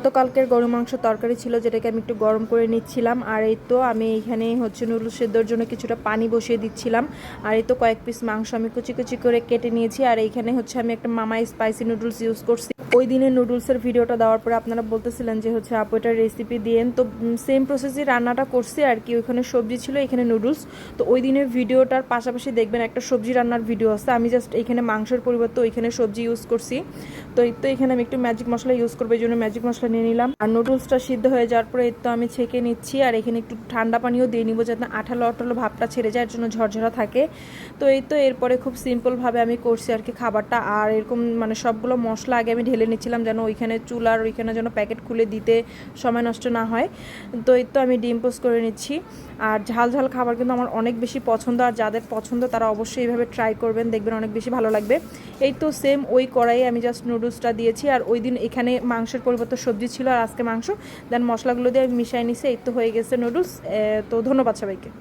গতকালকের গরু মাংস তরকারি ছিল, যেটাকে আমি একটু গরম করে নিচ্ছিলাম। আর এই তো আমি এখানে হচ্ছে নুডলস সেদ্ধর জন্য কিছুটা পানি বসিয়ে দিচ্ছিলাম। আর এই তো কয়েক পিস মাংস আমি কুচি কুচি করে কেটে নিয়েছি। আর এইখানে হচ্ছে আমি একটা মামাই স্পাইসি নুডলস ইউজ করছি। ওই দিনের নুডলসের ভিডিওটা দেওয়ার পরে আপনারা বলতেছিলেন যে হচ্ছে আপু এটার রেসিপি দিয়েন, তো সেম প্রসেসে রান্নাটা করছি আর কি। ওইখানে সবজি ছিল, এখানে নুডলস। তো ওই দিনের ভিডিওটার পাশাপাশি দেখবেন একটা সবজি রান্নার ভিডিও আছে। আমি জাস্ট এখানে মাংসের পরিবর্তে ওইখানে সবজি ইউজ করছি। তো এই তো এখানে আমি একটু ম্যাজিক মশলা ইউজ করবো, এই জন্য ম্যাজিক মশলা নিয়ে নিলাম। আর নুডলসটা সিদ্ধ হয়ে যাওয়ার পরে এই তো আমি ছেঁকে নিচ্ছি। আর এখানে একটু ঠান্ডা পানিও দিয়ে নিব, যাতে আঠালো আঠালো ভাবটা ছেড়ে যায়, এর জন্য ঝরঝরা থাকে। তো এই তো এরপরে খুব সিম্পলভাবে আমি করছি আর কি খাবারটা। আর এরকম মানে সবগুলো মশলা আগে আমি ঢেলে নিচ্ছিলাম, যেন ওইখানে চুলার ওইখানে যেন প্যাকেট খুলে দিতে সময় নষ্ট না হয়। তো এই তো আমি ডিম পোস্ট করে নিচ্ছি। আর ঝাল ঝাল খাবার কিন্তু আমার অনেক বেশি পছন্দ, আর যাদের পছন্দ তারা অবশ্যই এইভাবে ট্রাই করবেন, দেখবেন অনেক বেশি ভালো লাগবে। এই তো সেম ওই কড়াইয়ে আমি জাস্ট নুডলসটা দিয়েছি। আর ওই দিন এখানে মাংসের পরিবর্তে সবজি ছিল, আর আজকে মাংস। দেন মশলাগুলো দিয়ে আমি মিশিয়ে নিছি। এই তো হয়ে গেছে নুডলস। তো ধন্যবাদ সবাইকে।